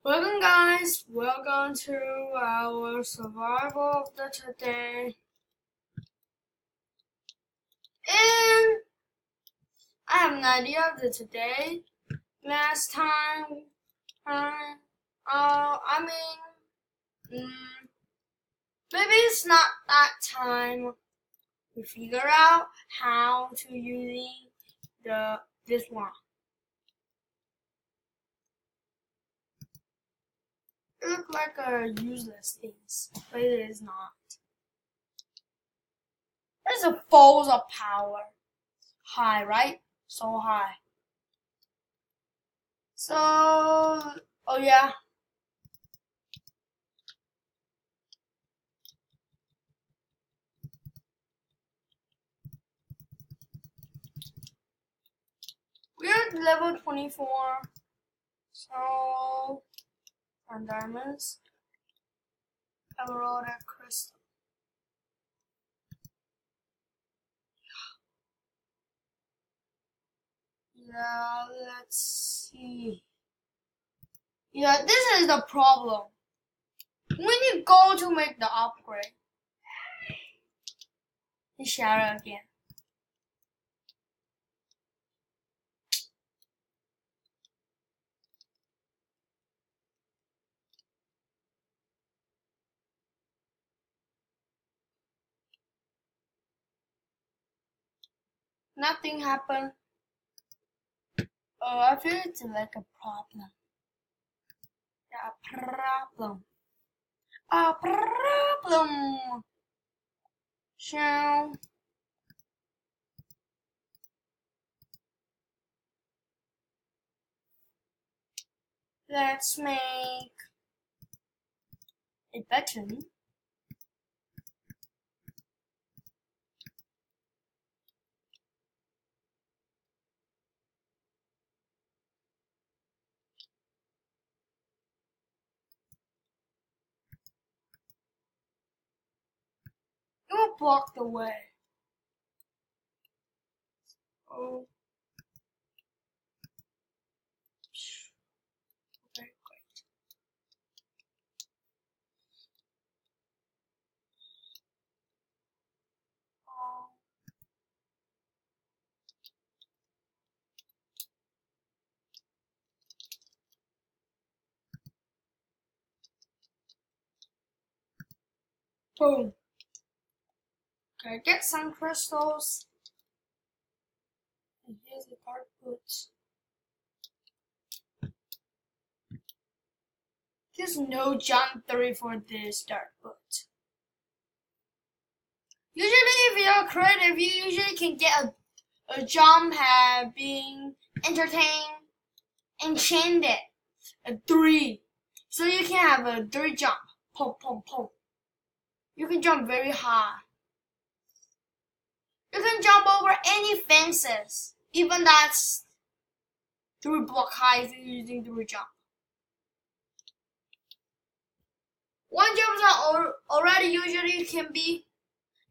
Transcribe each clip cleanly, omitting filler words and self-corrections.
Welcome guys, welcome to our survival of the today. And I have an idea of the today. Last time, maybe it's not that time we figure out how to using this one. It looks like a useless thing, but it is not. There's a falls of power. High, right? So high. So, oh yeah. We're at level 24. So, on diamonds, emerald and crystal. Yeah, let's see. Yeah, this is the problem. When you go to make the upgrade, you shatter again. Nothing happened. Oh, I feel it's like a problem. Yeah, a problem. So, let's make a button. It will block the way. Oh. Okay, great. Oh. Boom. Okay, get some crystals. And here's the dark boots. There's no jump 3 for this dark boot. Usually if you're creative, you usually can get a jump pad being entertained, enchanted, a 3. So you can have a 3 jump. Pom, pom, pom. You can jump very high. You can jump over any fences, even that's 3 block high if you're using 3 jump. One jump that already usually can be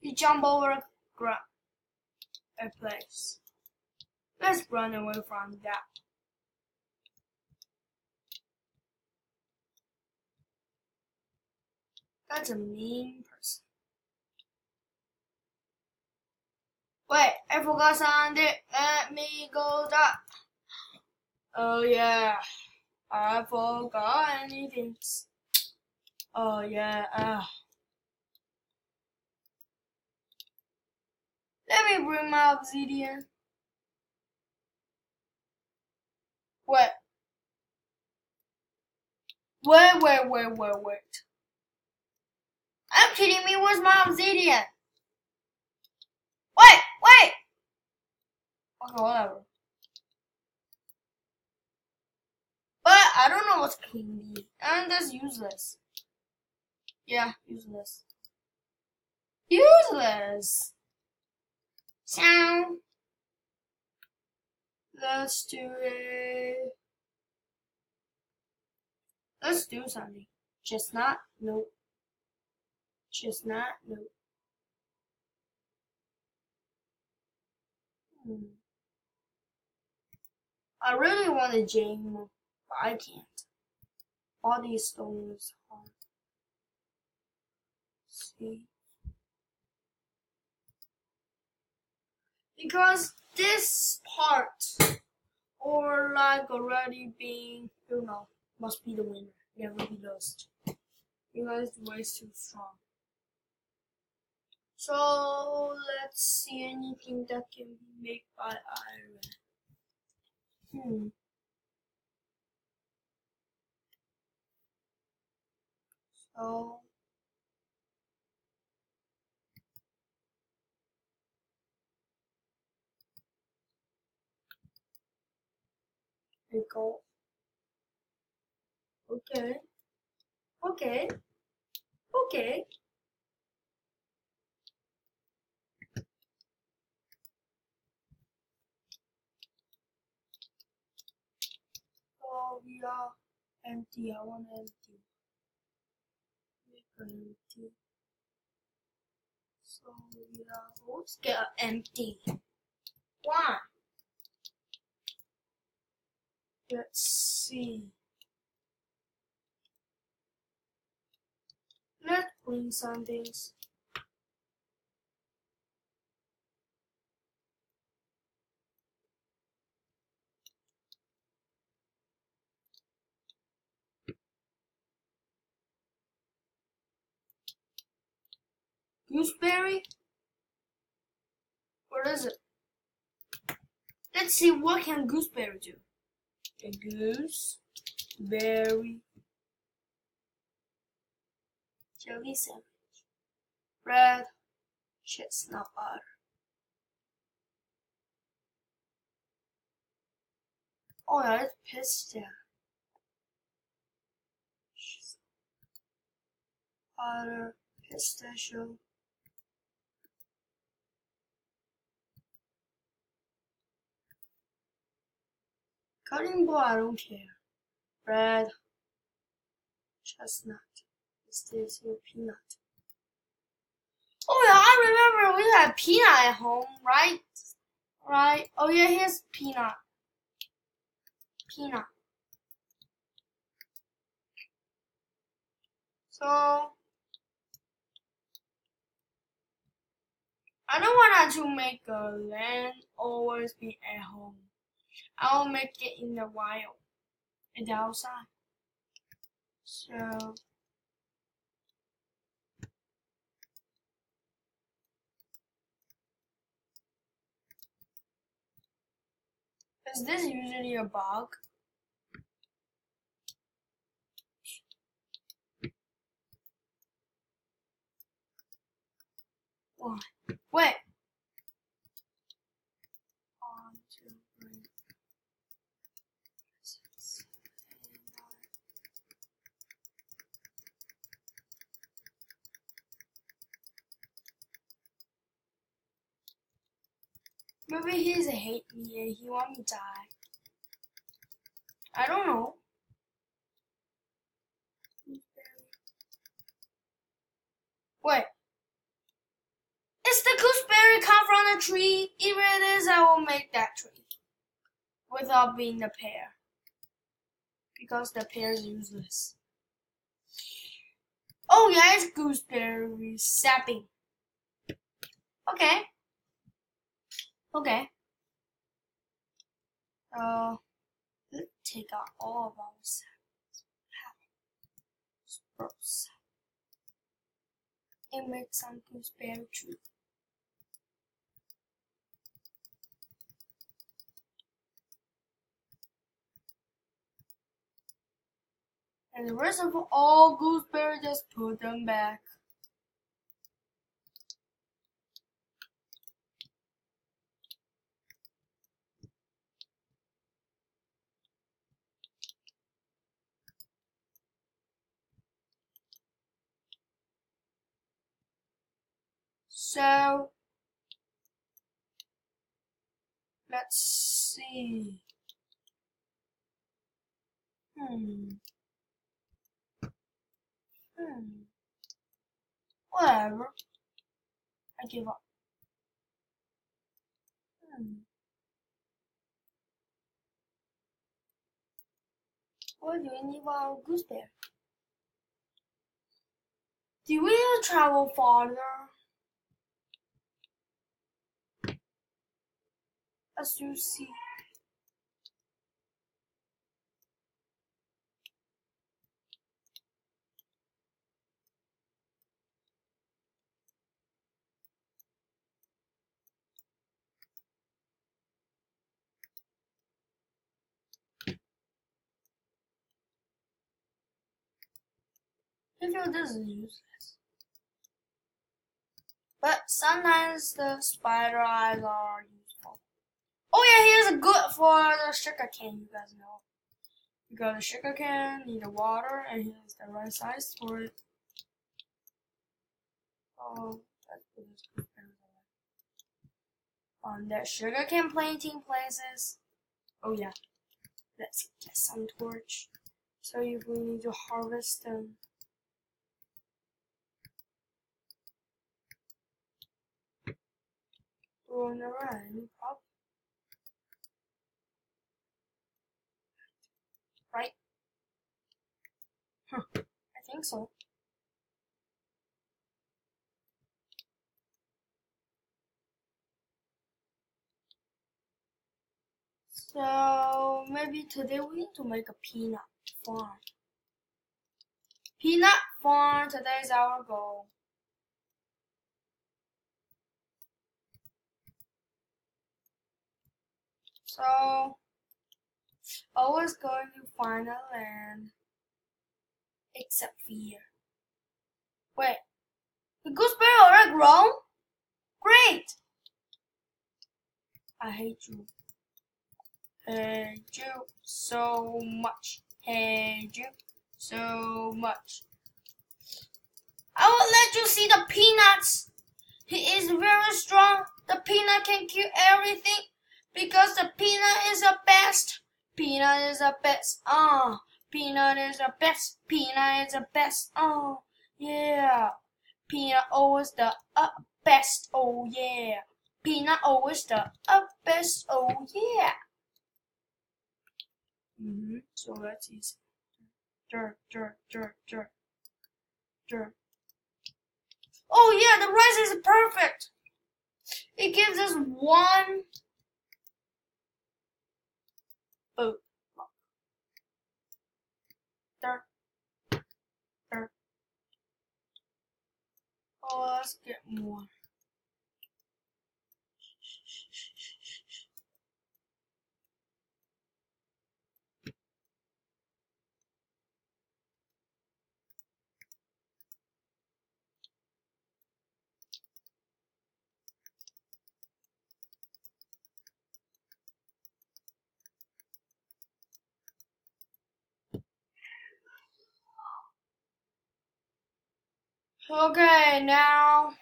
you jump over a place. Let's run away from that. That's a mean person. Wait, I forgot something. Let me go down. Oh yeah, I forgot anything. Oh yeah. Let me bring my obsidian. Wait. I'm kidding me, where's my obsidian? Wait! Okay, whatever. But I don't know what's clean. And that's useless. Yeah, useless. Useless! Sound. Let's do it. Let's do something. Chestnut? Nope. Chestnut? Nope. I really want a gem, but I can't. body stone is hard. See? Because this part, or like already being, must be the winner. Never be lost. Because the way is too strong. So let's see anything that can be made by iron. So we go. Okay. Okay. Okay. So we are empty. I want empty. Make an empty. So we are. Let's get empty. One. Let's see. Let's bring some things. Gooseberry? What is it? Let's see what can gooseberry do. A gooseberry jelly sandwich. Bread, chestnut butter. Oh yeah, it's pistachio. Butter, pistachio. Cutting board, I don't care. Bread, chestnut, pistachio, peanut. Oh yeah, I remember we had peanut at home, right? Right? Oh yeah, here's peanut. Peanut. So I don't want to make a land always be at home. I'll make it in the wild, in the outside. So is this usually a bug? One. Wait. 1, 2, 3, 6, 7, 8, 9. Maybe he's hate me and he want me to die. I don't know. Wait. Is the gooseberry come from the tree? If it is, I will make that tree. Without being the pear. Because the pear is useless. Oh yeah, it's gooseberry sapping. Okay. Okay. Let's take out all of our saplings. Spruce. And make some gooseberry tree. And the rest of all gooseberry, just put them back. So let's see. Whatever. I give up. We're doing our gooseberry. Do we travel farther? As you see. I feel this is useless. But sometimes the spider eyes are useful. Oh yeah, here's a good for the sugar cane, you guys know. You got a sugar cane, need the water, and here's the right size for it. Oh, let's put this gooseberry on the sugar cane planting places. Oh yeah, let's get some torch. So if we need to harvest them. Going around, any problem? Right? Huh, I think so. So maybe today we need to make a peanut farm. Peanut farm, today's our goal. So always going to find a land except here. Wait, the gooseberry already grown? Great! I hate you. Hate you so much. Hate you so much. I will let you see the peanuts. He is very strong. The peanut can kill everything because the peanut is the best. Peanut is the best. Peanut is the best. Peanut is the best. Oh, yeah. Peanut always the best. Oh, yeah. Peanut always the best. Oh, yeah. So that's easy. Dirt. Oh yeah, the rice is perfect. It gives us one food. Dirt. Oh, let's get more. Okay, now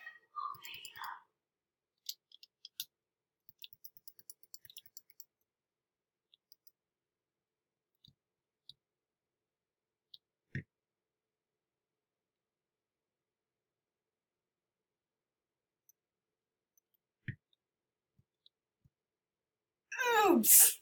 oops.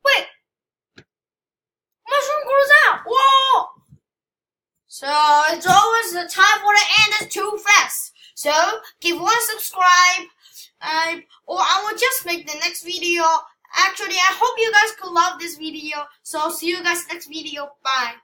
Wait. Mushroom grows out. Whoa! So it's always the time for the end is too fast. So give one subscribe, or I will just make the next video. Actually, I hope you guys could love this video. So see you guys next video. Bye.